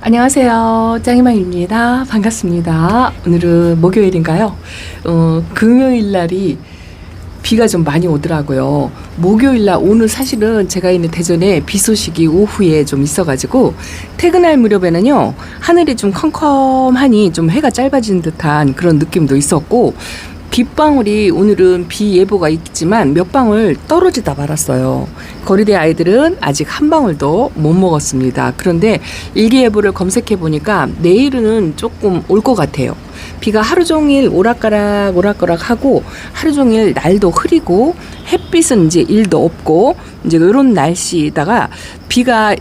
안녕하세요. 짱이맘입니다. 반갑습니다. 오늘은 목요일인가요? 금요일 날이 비가 좀 많이 오더라고요. 목요일 날 오늘 사실은 제가 있는 대전에 비 소식이 오후에 좀 있어가지고 퇴근할 무렵에는요 하늘이 좀 컴컴하니 좀 해가 짧아진 듯한 그런 느낌도 있었고 빗방울이 오늘은 비 예보가 있지만 몇 방울 떨어지다 말았어요. 거리대 아이들은 아직 한 방울도 못 먹었습니다. 그런데 일기예보를 검색해 보니까 내일은 조금 올 것 같아요. 비가 하루 종일 오락가락 하고 하루 종일 날도 흐리고 햇빛은 이제 일도 없고 이제 이런 날씨다가 비가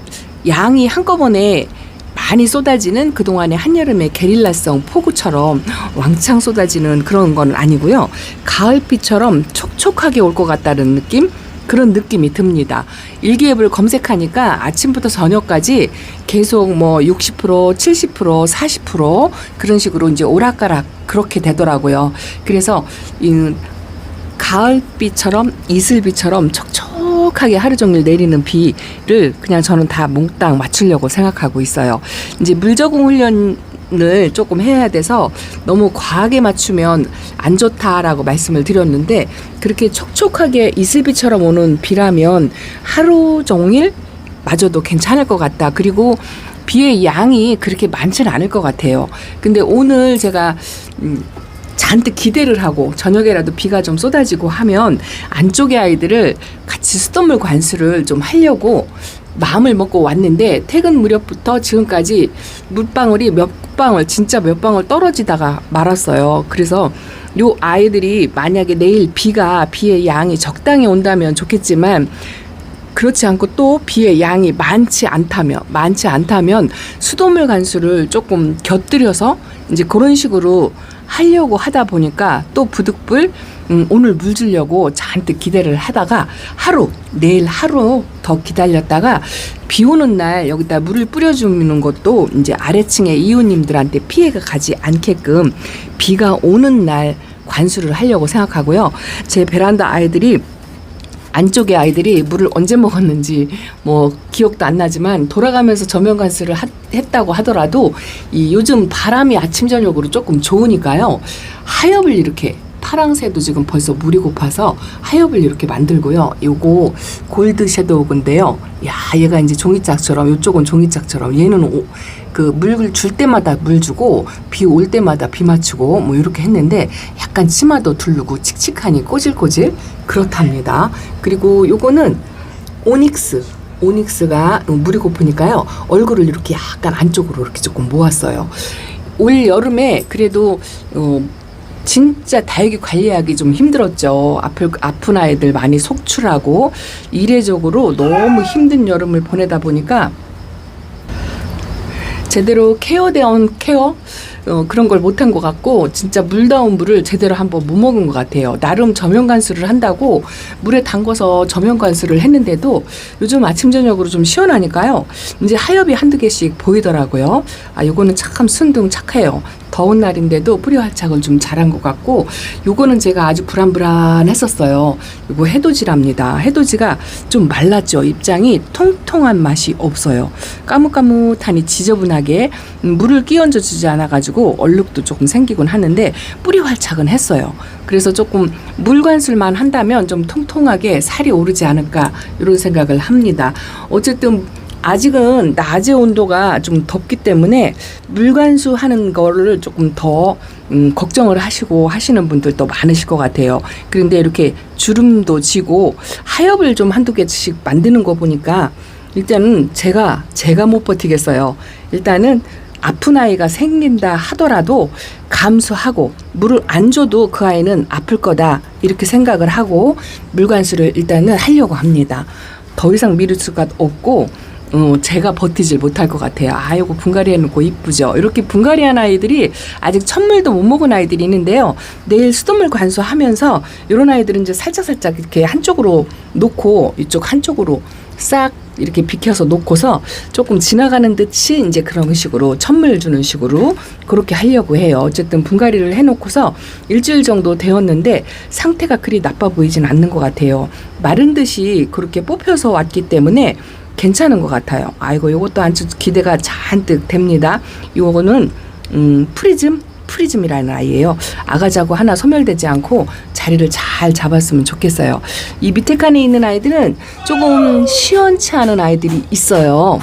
양이 한꺼번에 많이 쏟아지는 그동안의 한여름의 게릴라성 폭우처럼 왕창 쏟아지는 그런 건 아니고요. 가을비처럼 촉촉하게 올 것 같다는 느낌? 그런 느낌이 듭니다. 일기예보를 검색하니까 아침부터 저녁까지 계속 뭐 60%, 70%, 40% 그런 식으로 이제 오락가락 그렇게 되더라고요. 그래서 이 가을비처럼 이슬비처럼 촉촉하게 하루 종일 내리는 비를 그냥 저는 다 몽땅 맞추려고 생각하고 있어요. 이제 물적응 훈련을 조금 해야 돼서 너무 과하게 맞추면 안 좋다라고 말씀을 드렸는데 그렇게 촉촉하게 이슬비처럼 오는 비라면 하루 종일 맞아도 괜찮을 것 같다. 그리고 비의 양이 그렇게 많지는 않을 것 같아요. 근데 오늘 제가 잔뜩 기대를 하고 저녁에라도 비가 좀 쏟아지고 하면 안쪽의 아이들을 같이 수돗물 관수를 좀 하려고 마음을 먹고 왔는데 퇴근 무렵부터 지금까지 물방울이 진짜 몇 방울 떨어지다가 말았어요. 그래서 요 아이들이 만약에 내일 비의 양이 적당히 온다면 좋겠지만 그렇지 않고 또 비의 양이 많지 않다면 수돗물 관수를 조금 곁들여서 이제 그런 식으로 하려고 하다 보니까 또 부득불 오늘 물 주려고 잔뜩 기대를 하다가 내일 하루 더 기다렸다가 비 오는 날 여기다 물을 뿌려주는 것도 이제 아래층의 이웃님들한테 피해가 가지 않게끔 비가 오는 날 관수를 하려고 생각하고요. 제 베란다 안쪽의 아이들이 물을 언제 먹었는지 뭐 기억도 안 나지만 돌아가면서 저면 관수를 했다고 하더라도 이 요즘 바람이 아침 저녁으로 조금 좋으니까요. 하엽을 이렇게 파랑새도 지금 벌써 물이 고파서 하엽을 이렇게 만들고요. 요거 골드 섀도우인데요. 얘가 이제 종이짝처럼 요쪽은 종이짝처럼 얘는 그 물 줄 때마다 물 주고 비 올 때마다 비 맞추고 뭐 이렇게 했는데 약간 치마도 두르고 칙칙하니 꼬질꼬질 그렇답니다. 그리고 요거는 오닉스가 물이 고프니까요. 얼굴을 이렇게 약간 안쪽으로 이렇게 조금 모았어요. 올 여름에 그래도 진짜 다육이 관리하기 좀 힘들었죠. 아픈 아이들 많이 속출하고 이례적으로 너무 힘든 여름을 보내다 보니까 제대로 케어되온 그런 걸 못한 것 같고 진짜 물다운 물을 제대로 한번 못 먹은 것 같아요. 나름 저면 관수를 한다고 물에 담궈서 저면 관수를 했는데도 요즘 아침 저녁으로 좀 시원하니까요. 이제 하엽이 한두 개씩 보이더라고요. 요거는 참 순둥 착해요. 더운 날인데도 뿌리 활착을 좀 잘한 것 같고 요거는 제가 아주 불안했었어요. 요거 해돋이랍니다. 해돋이가 좀 말랐죠. 입장이 통통한 맛이 없어요. 까뭇까뭇하니 지저분하게 물을 끼얹어 주지 않아가지고 얼룩도 조금 생기곤 하는데 뿌리 활착은 했어요. 그래서 조금 물 관술만 한다면 좀 통통하게 살이 오르지 않을까 이런 생각을 합니다. 어쨌든 아직은 낮의 온도가 좀 덥기 때문에 물관수 하는 거를 조금 더 걱정을 하시는 분들도 많으실 것 같아요. 그런데 이렇게 주름도 지고 하엽을 좀 한두 개씩 만드는 거 보니까 일단은 제가 못 버티겠어요. 일단은 아픈 아이가 생긴다 하더라도 감수하고 물을 안 줘도 그 아이는 아플 거다 이렇게 생각을 하고 물관수를 일단은 하려고 합니다. 더 이상 미룰 수가 없고 제가 버티질 못할 것 같아요. 이거 분갈이 해놓고 이쁘죠. 이렇게 분갈이한 아이들이 아직 첫물도 못 먹은 아이들이 있는데요. 내일 수돗물 관수하면서 이런 아이들은 이제 살짝 이렇게 한쪽으로 놓고 이쪽 한쪽으로 싹 이렇게 비켜서 놓고서 조금 지나가는 듯이 이제 그런 식으로 첫물 주는 식으로 그렇게 하려고 해요. 어쨌든 분갈이를 해놓고서 일주일 정도 되었는데 상태가 그리 나빠 보이진 않는 것 같아요. 마른 듯이 그렇게 뽑혀서 왔기 때문에 괜찮은 것 같아요. 아이고, 요것도 아주 기대가 잔뜩 됩니다. 요거는 프리즘이라는 아이예요. 아가자고 하나 소멸되지 않고 자리를 잘 잡았으면 좋겠어요. 이 밑에 칸에 있는 아이들은 조금 시원치 않은 아이들이 있어요.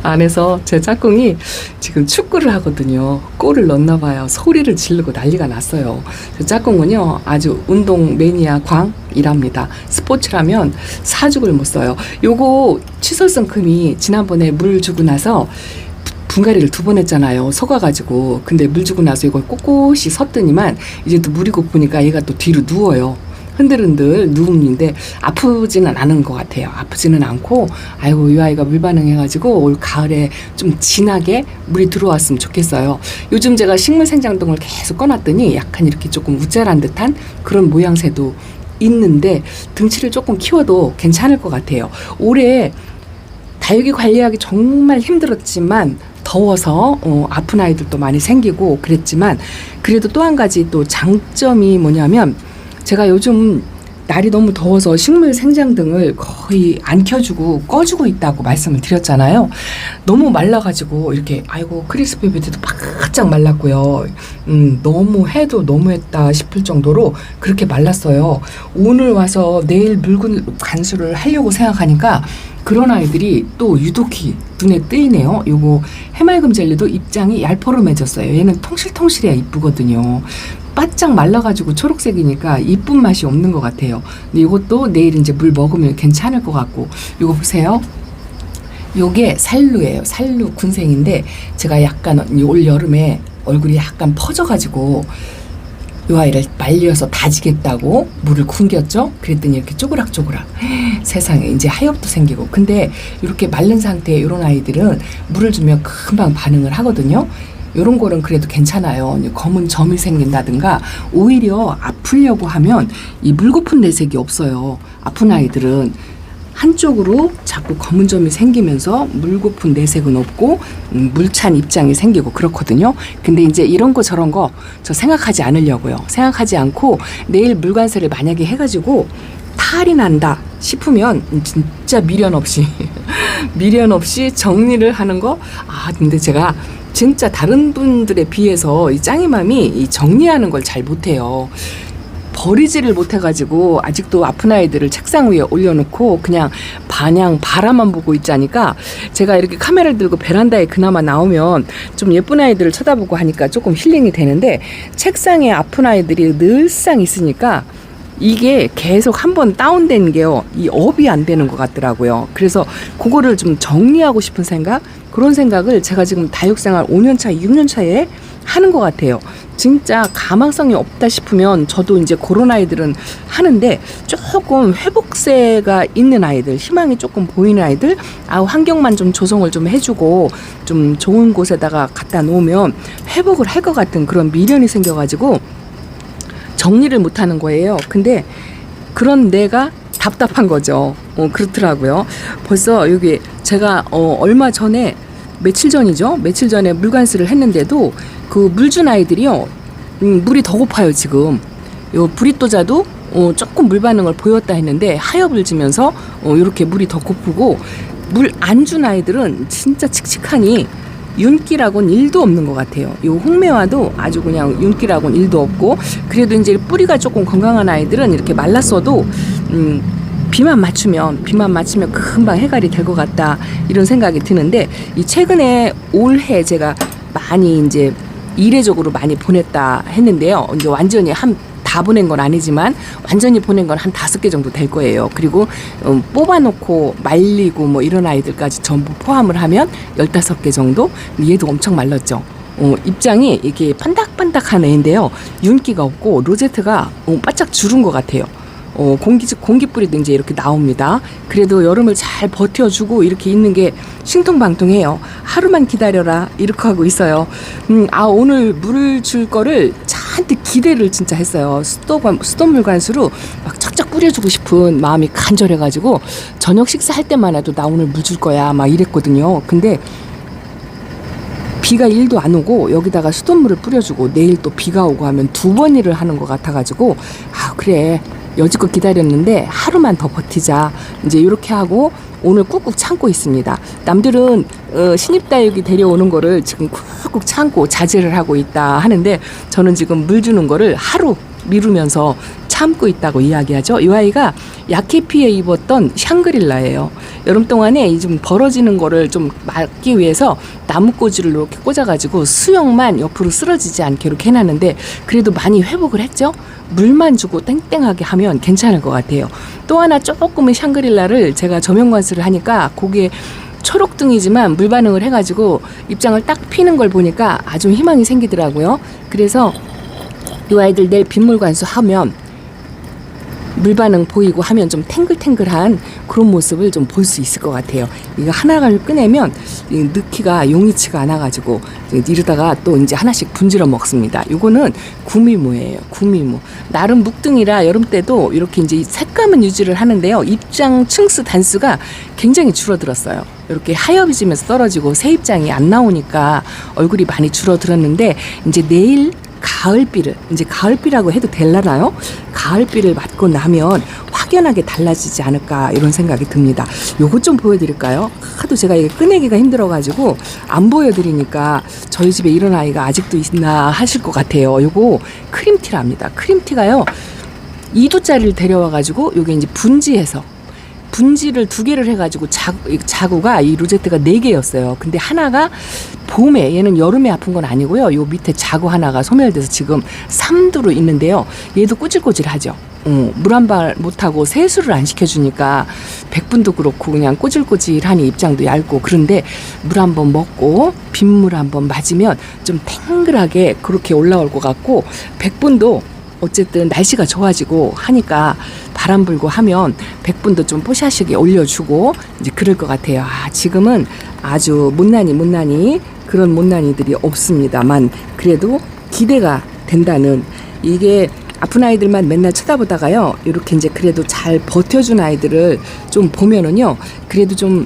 안에서 제 짝꿍이 지금 축구를 하거든요. 골을 넣나 봐요. 소리를 지르고 난리가 났어요. 제 짝꿍은요, 아주 운동 매니아 광이랍니다. 스포츠라면 사죽을 못 써요. 요거 치솔성 금이 지난번에 물 주고 나서 분갈이를 2번 했잖아요. 속아가지고. 근데 물 주고 나서 이걸 꼿꼿이 섰더니만 이제 또 물이 고프니까 얘가 또 뒤로 누워요. 흔들흔들 누움인데 아프지는 않은 것 같아요. 아프지는 않고, 아이고, 이 아이가 물 반응해가지고 올 가을에 좀 진하게 물이 들어왔으면 좋겠어요. 요즘 제가 식물 생장동을 계속 꺼놨더니 약간 이렇게 조금 우짜란 듯한 그런 모양새도 있는데 등치를 조금 키워도 괜찮을 것 같아요. 올해 다육이 관리하기 정말 힘들었지만 더워서 아픈 아이들도 많이 생기고 그랬지만, 그래도 또 한 가지 또 장점이 뭐냐면, 제가 요즘 날이 너무 더워서 식물 생장등을 거의 안 켜주고 꺼주고 있다고 말씀을 드렸잖아요. 너무 말라가지고 이렇게, 아이고, 크리스피베드도 바짝 말랐고요. 너무 해도 너무했다 싶을 정도로 그렇게 말랐어요. 오늘 와서 내일 물 관수를 하려고 생각하니까 그런 아이들이 또 유독히 눈에 띄네요. 요거 해맑음 젤리도 입장이 얄퍼름해졌어요. 얘는 통실통실해야 이쁘거든요. 바짝 말라가지고 초록색이니까 이쁜 맛이 없는 것 같아요. 근데 이것도 내일 이제 물 먹으면 괜찮을 것 같고, 이거 보세요. 요게 살루예요. 살루 군생인데 제가 약간 올 여름에 얼굴이 약간 퍼져가지고 요 아이를 말려서 다지겠다고 물을 굶겼죠. 그랬더니 이렇게 쪼그락쪼그락, 세상에 이제 하엽도 생기고. 근데 이렇게 마른 상태의 이런 아이들은 물을 주면 금방 반응을 하거든요. 요런 거는 그래도 괜찮아요. 검은 점이 생긴다든가, 오히려 아프려고 하면 이 물고픈 내색이 없어요. 아픈 아이들은 한쪽으로 자꾸 검은 점이 생기면서 물고픈 내색은 없고 물찬 입장이 생기고 그렇거든요. 근데 이제 이런 거 저런 거 저 생각하지 않으려고요. 생각하지 않고 내일 물관세를 만약에 해가지고 탈이 난다 싶으면 진짜 미련 없이 미련 없이 정리를 하는 거. 아, 근데 제가 진짜 다른 분들에 비해서 이 짱이맘이 이 정리하는 걸 잘 못해요. 버리지를 못해가지고 아직도 아픈 아이들을 책상 위에 올려놓고 그냥 마냥 바라만 보고 있자니까, 제가 이렇게 카메라를 들고 베란다에 그나마 나오면 좀 예쁜 아이들을 쳐다보고 하니까 조금 힐링이 되는데, 책상에 아픈 아이들이 늘상 있으니까 이게 계속 한번 다운된 게요, 이 업이 안 되는 것 같더라고요. 그래서 그거를 좀 정리하고 싶은 생각, 그런 생각을 제가 지금 다육생활 5년차, 6년차에 하는 것 같아요. 진짜 가망성이 없다 싶으면 저도 이제 그런 아이들은 하는데, 조금 회복세가 있는 아이들, 희망이 조금 보이는 아이들, 환경만 좀 조성을 좀 해주고 좀 좋은 곳에다가 갖다 놓으면 회복을 할 것 같은 그런 미련이 생겨가지고 정리를 못하는 거예요. 근데 그런 내가 답답한 거죠. 그렇더라고요. 벌써 여기 제가 얼마 전에, 며칠 전에 물관수를 했는데도 그 물 준 아이들이요, 물이 더 고파요. 지금 요 브리또자도 조금 물 반응을 보였다 했는데 하엽을 지면서 이렇게 물이 더 고프고, 물 안 준 아이들은 진짜 칙칙하니 윤기라고는 1도 없는 것 같아요. 요 홍매화도 아주 그냥 윤기라고는 1도 없고, 그래도 이제 뿌리가 조금 건강한 아이들은 이렇게 말랐어도 비만 맞추면 금방 해갈이 될 것 같다, 이런 생각이 드는데, 이 최근에 올해 제가 많이 이제 이례적으로 많이 보냈다 했는데요. 이제 완전히 다 보낸 건 아니지만 완전히 보낸 건 한 5개 정도 될 거예요. 그리고 뽑아놓고 말리고 뭐 이런 아이들까지 전부 포함을 하면 15개 정도. 얘도 엄청 말랐죠. 입장이 이게 반딱반딱한 애인데요, 윤기가 없고 로제트가 바짝 주른 것 같아요. 공기뿌리도 이제 이렇게 나옵니다. 그래도 여름을 잘 버텨주고 이렇게 있는 게 신통방통해요. 하루만 기다려라, 이렇게 하고 있어요. 오늘 물을 줄 거를 잔뜩 기대를 진짜 했어요. 수돗물 관수로 막 쫙쫙 뿌려주고 싶은 마음이 간절해가지고 저녁 식사할 때만 해도 나 오늘 물 줄 거야 막 이랬거든요. 근데 비가 1도 안 오고 여기다가 수돗물을 뿌려주고 내일 또 비가 오고 하면 2번 일을 하는 것 같아가지고, 그래, 여지껏 기다렸는데 하루만 더 버티자. 이제 이렇게 하고 오늘 꾹꾹 참고 있습니다. 남들은 신입다육이 데려오는 거를 지금 꾹꾹 참고 자제를 하고 있다 하는데 저는 지금 물 주는 거를 하루 미루면서 참고 있다고 이야기하죠. 이 아이가 약해피에 입었던 샹그릴라예요. 여름 동안에 이 좀 벌어지는 거를 좀 막기 위해서 나무꽂이를 이렇게 꽂아가지고 수영만 옆으로 쓰러지지 않게 이렇게 해놨는데 그래도 많이 회복을 했죠. 물만 주고 땡땡하게 하면 괜찮을 것 같아요. 또 하나 조금의 샹그릴라를 제가 저명관수를 하니까 거기에 초록등이지만 물 반응을 해가지고 입장을 딱 피는 걸 보니까 아주 희망이 생기더라고요. 그래서 이 아이들 내일 빗물 관수하면 물 반응 보이고 하면 좀 탱글탱글한 그런 모습을 좀 볼 수 있을 것 같아요. 이거 하나를 꺼내면 넣기가 용이치가 않아가지고 이러다가 또 이제 하나씩 분질러 먹습니다. 이거는 구미무예요. 구미무. 나름 묵등이라 여름 때도 이렇게 이제 색감은 유지를 하는데요. 입장 층수 단수가 굉장히 줄어들었어요. 이렇게 하얘지면서 떨어지고 새 입장이 안 나오니까 얼굴이 많이 줄어들었는데 이제 내일 가을비를 이제 가을비라고 해도 될라나요? 가을비를 맞고 나면 확연하게 달라지지 않을까 이런 생각이 듭니다. 요것 좀 보여드릴까요? 하도 제가 이게 꺼내기가 힘들어가지고 안 보여드리니까 저희 집에 이런 아이가 아직도 있나 하실 것 같아요. 요거 크림티랍니다. 크림티가요 2두짜리를 데려와가지고 요게 이제 분지해서 분지를 2개를 해가지고 자구가 이 로제트가 4개였어요. 근데 하나가 봄에 얘는 여름에 아픈 건 아니고요. 요 밑에 자구 하나가 소멸돼서 지금 3두로 있는데요. 얘도 꼬질꼬질하죠. 물 한 발 못하고 세수를 안 시켜주니까 백분도 그렇고 그냥 꼬질꼬질하니 입장도 얇고 그런데 물 한 번 먹고 빗물 한 번 맞으면 좀 탱글하게 그렇게 올라올 것 같고 백분도 어쨌든 날씨가 좋아지고 하니까 바람 불고 하면 백분도 좀 뽀샤시게 올려주고 이제 그럴 것 같아요. 지금은 아주 못난이 그런 못난이들이 없습니다만 그래도 기대가 된다는 이게 아픈 아이들만 맨날 쳐다보다가요. 이렇게 이제 그래도 잘 버텨준 아이들을 좀 보면은요. 그래도 좀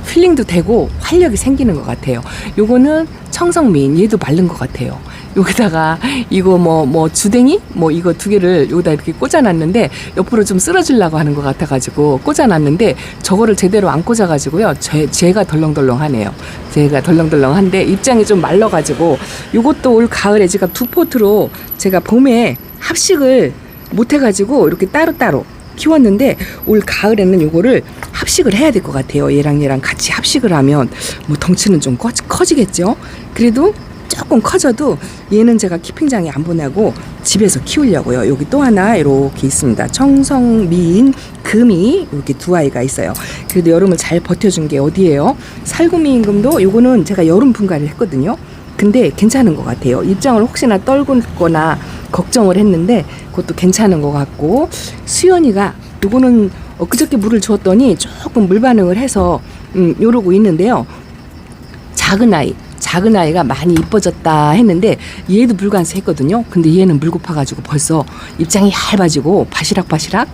힐링도 되고 활력이 생기는 것 같아요. 요거는 청성민 얘도 마른 것 같아요. 여기다가 이거 뭐 주댕이 이거 2개를 여기다 이렇게 꽂아놨는데 옆으로 좀 쓸어주려고 하는 것 같아가지고 꽂아놨는데 저거를 제대로 안 꽂아가지고요. 제가 덜렁덜렁하네요. 제가 덜렁덜렁한데 입장이 좀 말라가지고 요것도 올 가을에 제가 2포트로 제가 봄에 합식을 못해가지고 이렇게 따로따로 키웠는데 올 가을에는 요거를 합식을 해야 될 것 같아요. 얘랑 같이 합식을 하면 뭐 덩치는 좀 커지겠죠. 그래도 조금 커져도 얘는 제가 키핑장에 안 보내고 집에서 키우려고요. 여기 또 하나 이렇게 있습니다. 청성미인 금이 이렇게 2아이가 있어요. 그래도 여름을 잘 버텨준 게 어디예요? 살구미임금도 요거는 제가 여름 분갈이를 했거든요. 근데 괜찮은 것 같아요. 입장을 혹시나 떨구거나 걱정을 했는데 그것도 괜찮은 것 같고 수연이가 요거는 엊그저께 물을 주었더니 조금 물 반응을 해서 요러고 있는데요. 작은 아이가 많이 이뻐졌다 했는데 얘도 물관수 했거든요. 근데 얘는 물 고파가지고 벌써 입장이 얇아지고 바시락바시락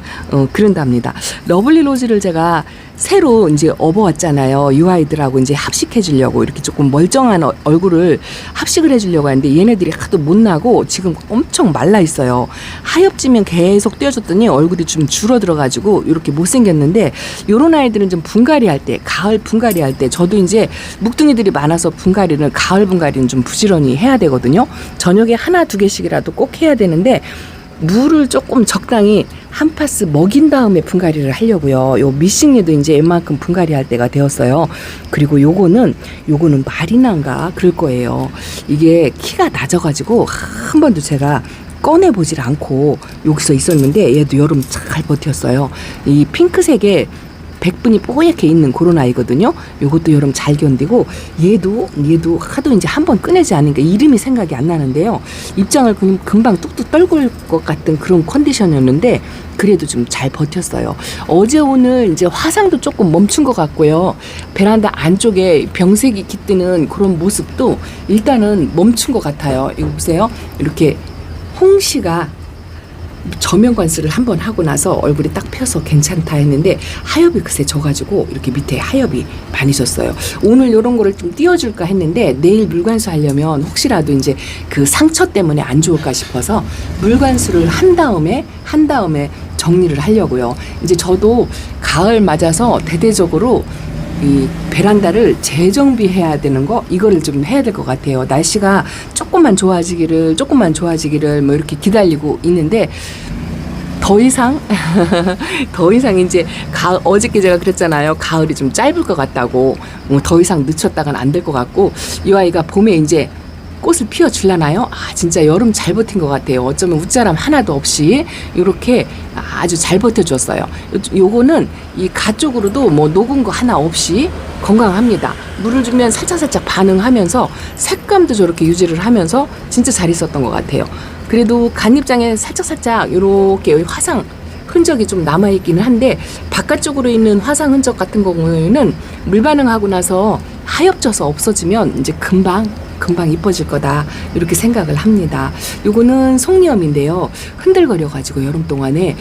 그런답니다. 러블리 로즈를 제가 새로 이제 업어왔잖아요. 이 아이들하고 이제 합식해주려고 이렇게 조금 멀쩡한 얼굴을 합식을 해주려고 하는데 얘네들이 하도 못 나고 지금 엄청 말라 있어요. 하엽지면 계속 떼어줬더니 얼굴이 좀 줄어들어가지고 이렇게 못생겼는데 요런 아이들은 좀 분갈이 할 때, 가을 분갈이 할 때 저도 이제 묵둥이들이 많아서 분갈이를 가을 분갈이는 좀 부지런히 해야 되거든요. 저녁에 1-2개씩이라도 꼭 해야 되는데 물을 조금 적당히 한 파스 먹인 다음에 분갈이를 하려고요. 요 미싱리도 이제 웬만큼 분갈이 할 때가 되었어요. 그리고 요거는 마리나인가 그럴 거예요. 이게 키가 낮아가지고 한 번도 제가 꺼내보질 않고 여기서 있었는데 얘도 여름 잘 버텼어요. 이 핑크색의 백분이 뽀얗게 있는 그런 아이거든요. 요것도 여름 잘 견디고 얘도 하도 이제 한 번 꺼내지 않으니까 이름이 생각이 안 나는데요. 입장을 금방 뚝뚝 떨굴 것 같은 그런 컨디션이었는데 그래도 좀 잘 버텼어요. 어제 오늘 이제 화상도 조금 멈춘 것 같고요. 베란다 안쪽에 병색이 깃드는 그런 모습도 일단은 멈춘 것 같아요. 이거 보세요. 이렇게 홍시가 저면 관수를 한번 하고 나서 얼굴이 딱 펴서 괜찮다 했는데 하엽이 그새 져가지고 이렇게 밑에 하엽이 많이 졌어요. 오늘 이런 거를 좀 띄워줄까 했는데 내일 물관수 하려면 혹시라도 이제 그 상처 때문에 안 좋을까 싶어서 물관수를 한 다음에 정리를 하려고요. 이제 저도 가을 맞아서 대대적으로 이 베란다를 재정비해야 되는 거 이거를 좀 해야 될 것 같아요. 날씨가 조금만 좋아지기를 뭐 이렇게 기다리고 있는데 더 이상 이제 어저께 제가 그랬잖아요. 가을이 좀 짧을 것 같다고. 더 이상 늦췄다간 안 될 것 같고 이 아이가 봄에 이제 꽃을 피워줄라나요? 진짜 여름 잘 버틴 것 같아요. 어쩌면 웃자람 하나도 없이 이렇게 아주 잘 버텨줬어요. 요거는 이 가 쪽으로도 뭐 녹은 거 하나 없이 건강합니다. 물을 주면 살짝살짝 반응하면서 색감도 저렇게 유지를 하면서 진짜 잘 있었던 것 같아요. 그래도 간잎장에 살짝살짝 이렇게 화상 흔적이 좀 남아있기는 한데 바깥쪽으로 있는 화상 흔적 같은 경우에는 물 반응하고 나서 하엽져서 없어지면 이제 금방 이뻐질 거다 이렇게 생각을 합니다. 요거는 송리염인데요. 흔들거려가지고 여름 동안에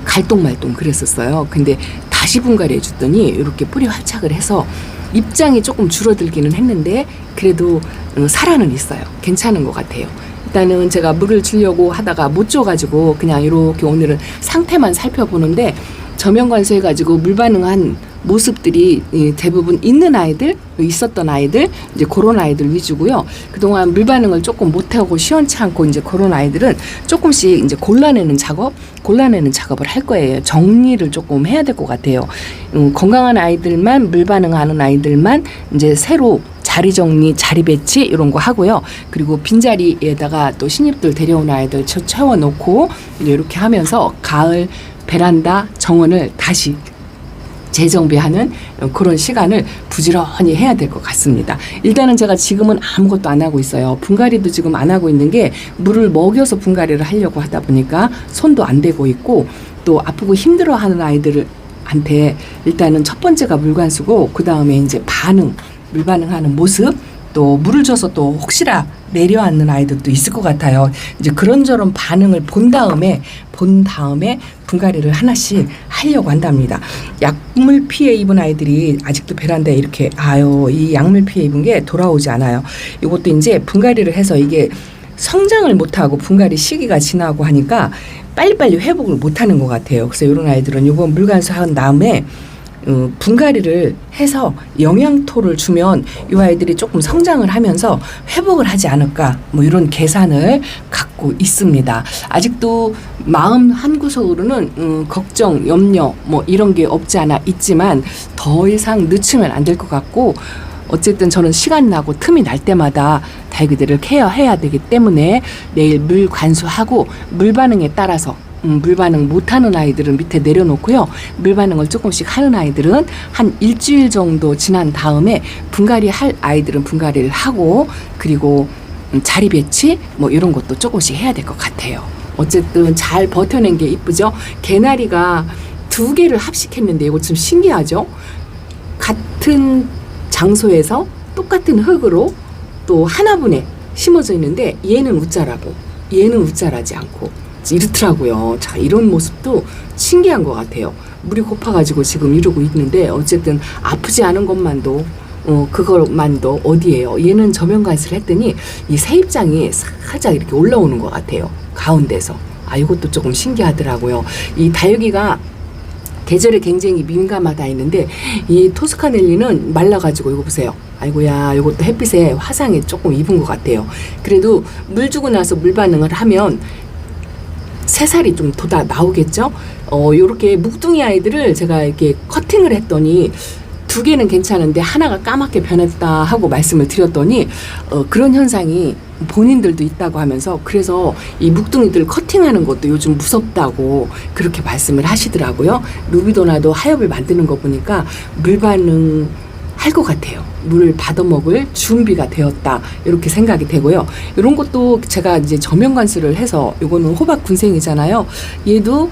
갈똥말똥 그랬었어요. 근데 다시 분갈이 해줬더니 이렇게 뿌리 활착을 해서 입장이 조금 줄어들기는 했는데 그래도 살아는 있어요. 괜찮은 것 같아요. 일단은 제가 물을 주려고 하다가 못 줘가지고 그냥 이렇게 오늘은 상태만 살펴보는데 저면 관수해가지고 물 반응한 모습들이 대부분 있었던 아이들, 이제 그런 아이들 위주고요. 그동안 물 반응을 조금 못하고 시원치 않고 이제 그런 아이들은 조금씩 이제 골라내는 작업을 할 거예요. 정리를 조금 해야 될 것 같아요. 건강한 아이들만, 물 반응하는 아이들만 이제 새로 자리 정리, 자리 배치 이런 거 하고요. 그리고 빈자리에다가 또 신입들 데려온 아이들 채워놓고 이렇게 하면서 가을 베란다 정원을 다시 재정비하는 그런 시간을 부지런히 해야 될 것 같습니다. 일단은 제가 지금은 아무것도 안 하고 있어요. 분갈이도 지금 안 하고 있는 게 물을 먹여서 분갈이를 하려고 하다 보니까 손도 안 대고 있고 또 아프고 힘들어하는 아이들한테 일단은 첫 번째가 물관수고 그 다음에 이제 물 반응하는 모습 또 물을 줘서 또 혹시나 내려앉는 아이들도 있을 것 같아요. 이제 그런저런 반응을 본 다음에 분갈이를 하나씩 하려고 한답니다. 약물 피해 입은 아이들이 아직도 베란다에 이렇게 이 약물 피해 입은 게 돌아오지 않아요. 이것도 이제 분갈이를 해서 이게 성장을 못하고 분갈이 시기가 지나고 하니까 빨리빨리 회복을 못하는 것 같아요. 그래서 이런 아이들은 이번 물관수 한 다음에 분갈이를 해서 영양토를 주면 이 아이들이 조금 성장을 하면서 회복을 하지 않을까 뭐 이런 계산을 갖고 있습니다. 아직도 마음 한구석으로는 걱정, 염려 뭐 이런 게 없지 않아 있지만 더 이상 늦추면 안 될 것 같고 어쨌든 저는 시간 나고 틈이 날 때마다 달기들을 케어해야 되기 때문에 내일 물 관수하고 물 반응에 따라서 물 반응 못하는 아이들은 밑에 내려놓고요. 물 반응을 조금씩 하는 아이들은 한 일주일 정도 지난 다음에 분갈이 할 아이들은 분갈이를 하고 그리고 자리 배치 뭐 이런 것도 조금씩 해야 될 것 같아요. 어쨌든 잘 버텨낸 게 이쁘죠. 개나리가 2개를 합식했는데 이거 좀 신기하죠. 같은 장소에서 똑같은 흙으로 또 하나분에 심어져 있는데 얘는 웃자라고 얘는 웃자라지 않고 이렇더라고요. 자, 이런 모습도 신기한 것 같아요. 물이 고파가지고 지금 이러고 있는데 어쨌든 아프지 않은 것만도 그것만도 어디예요. 얘는 저면 관수를 했더니 이 새입장이 살짝 이렇게 올라오는 것 같아요. 가운데서. 이것도 조금 신기하더라고요. 이 다육이가 계절에 굉장히 민감하다 했는데 이 토스카넬리는 말라가지고 이거 보세요. 아이고야, 이것도 햇빛에 화상이 조금 입은 것 같아요. 그래도 물 주고 나서 물 반응을 하면 새살이 좀 돋아 나오겠죠. 요렇게 묵둥이 아이들을 제가 이렇게 커팅을 했더니 2개는 괜찮은데 하나가 까맣게 변했다 하고 말씀을 드렸더니 그런 현상이 본인들도 있다고 하면서 그래서 이 묵둥이들 커팅하는 것도 요즘 무섭다고 그렇게 말씀을 하시더라고요. 루비도나도 하엽을 만드는 거 보니까 물 반응 할 것 같아요. 물을 받아먹을 준비가 되었다 이렇게 생각이 되고요. 이런 것도 제가 이제 저면 관수를 해서 이거는 호박 군생이잖아요. 얘도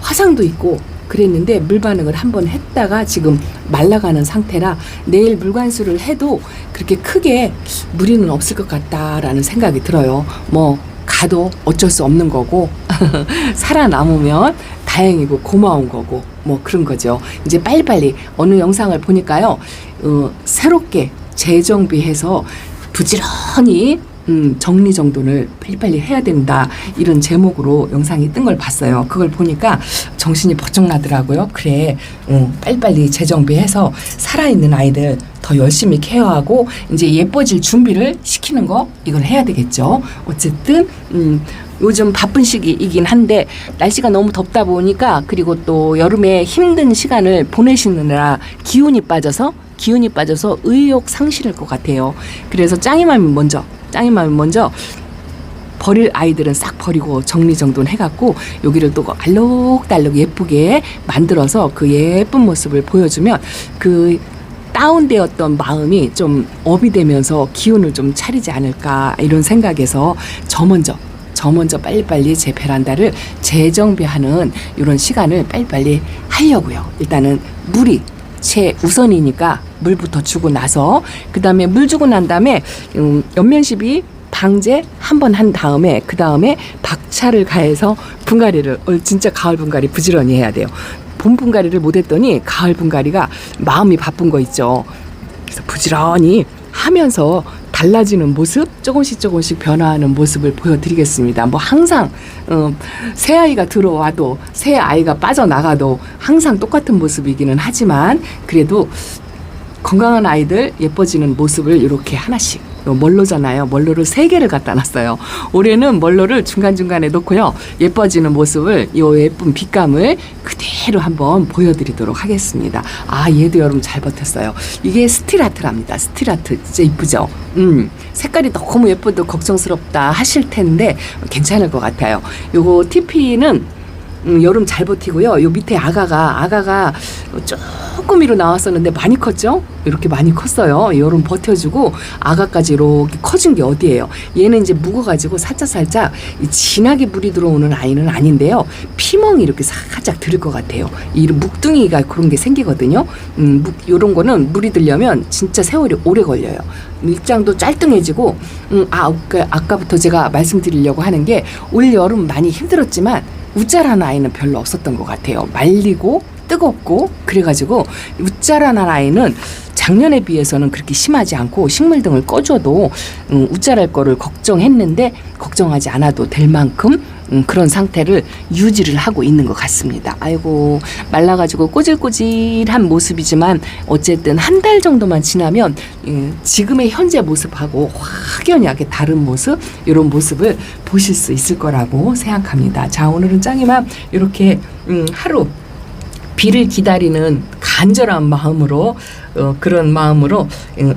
화상도 있고 그랬는데 물 반응을 한번 했다가 지금 말라가는 상태라 내일 물 관수를 해도 그렇게 크게 무리는 없을 것 같다라는 생각이 들어요. 뭐 가도 어쩔 수 없는 거고 살아남으면 다행이고 고마운 거고 뭐 그런 거죠. 이제 빨리빨리 어느 영상을 보니까요. 새롭게 재정비해서 부지런히 정리정돈을 빨리빨리 해야 된다 이런 제목으로 영상이 뜬 걸 봤어요. 그걸 보니까 정신이 번쩍 나더라고요. 그래 빨리빨리 재정비해서 살아있는 아이들 더 열심히 케어하고 이제 예뻐질 준비를 시키는 거 이걸 해야 되겠죠. 어쨌든 요즘 바쁜 시기이긴 한데 날씨가 너무 덥다 보니까 그리고 또 여름에 힘든 시간을 보내시느라 기운이 빠져서 의욕 상실할 것 같아요. 그래서 짱이맘이 먼저 버릴 아이들은 싹 버리고 정리정돈 해갖고 여기를 또 알록달록 예쁘게 만들어서 그 예쁜 모습을 보여주면 그 다운되었던 마음이 좀 업이 되면서 기운을 좀 차리지 않을까 이런 생각에서 저 먼저 빨리빨리 제 베란다를 재정비하는 이런 시간을 빨리빨리 하려고요. 일단은 물이 최우선이니까 물부터 주고 나서 그 다음에 물 주고 난 다음에 연면시비 방제 한번 한 다음에 그 다음에 박차를 가해서 분갈이를 진짜 가을 분갈이 부지런히 해야 돼요. 봄 분갈이를 못했더니 가을 분갈이가 마음이 바쁜 거 있죠. 그래서 부지런히 하면서 달라지는 모습 조금씩 변화하는 모습을 보여드리겠습니다. 뭐 항상 새 아이가 들어와도 새 아이가 빠져나가도 항상 똑같은 모습이기는 하지만 그래도 건강한 아이들 예뻐지는 모습을 이렇게 하나씩 멀로잖아요. 멀로를 3개를 갖다 놨어요. 올해는 멀로를 중간중간에 놓고요. 예뻐지는 모습을 이 예쁜 빛감을 그대로 한번 보여드리도록 하겠습니다. 아 얘도 여러분 잘 버텼어요. 이게 스틸아트랍니다. 스틸아트 진짜 이쁘죠. 색깔이 너무 예뻐도 걱정스럽다 하실 텐데 괜찮을 것 같아요. 요거 TP는 여름 잘 버티고요. 요 밑에 아가가 조금 위로 나왔었는데 많이 컸죠? 이렇게 많이 컸어요. 여름 버텨주고 아가까지 이렇게 커진 게 어디예요? 얘는 이제 묵어가지고 살짝 진하게 물이 들어오는 아이는 아닌데요. 피멍이 이렇게 살짝 들을 것 같아요. 이 묵둥이가 그런 게 생기거든요. 요런 거는 물이 들려면 진짜 세월이 오래 걸려요. 일장도 짤뚱해지고 아까부터 제가 말씀드리려고 하는 게 올 여름 많이 힘들었지만 우짜란 아이는 별로 없었던 것 같아요. 말리고 뜨겁고 그래가지고 우짜란 아이는 작년에 비해서는 그렇게 심하지 않고 식물 등을 꺼줘도 우짜랄 거를 걱정했는데 걱정하지 않아도 될 만큼 그런 상태를 유지를 하고 있는 것 같습니다. 아이고 말라가지고 꼬질꼬질한 모습이지만 어쨌든 한 달 정도만 지나면 지금의 현재 모습하고 확연하게 다른 모습 이런 모습을 보실 수 있을 거라고 생각합니다. 자 오늘은 짱이맘 이렇게 하루 비를 기다리는 간절한 마음으로 그런 마음으로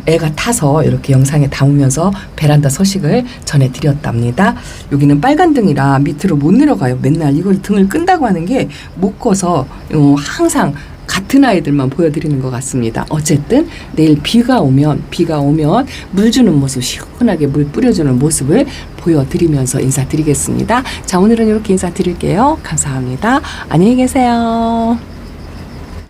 애가 타서 이렇게 영상에 담으면서 베란다 소식을 전해드렸답니다. 여기는 빨간 등이라 밑으로 못 내려가요. 맨날 이걸 등을 끈다고 하는 게 못 꺼서 항상 같은 아이들만 보여드리는 것 같습니다. 어쨌든 내일 비가 오면 물 주는 모습 시원하게 물 뿌려주는 모습을 보여드리면서 인사드리겠습니다. 자 오늘은 이렇게 인사드릴게요. 감사합니다. 안녕히 계세요.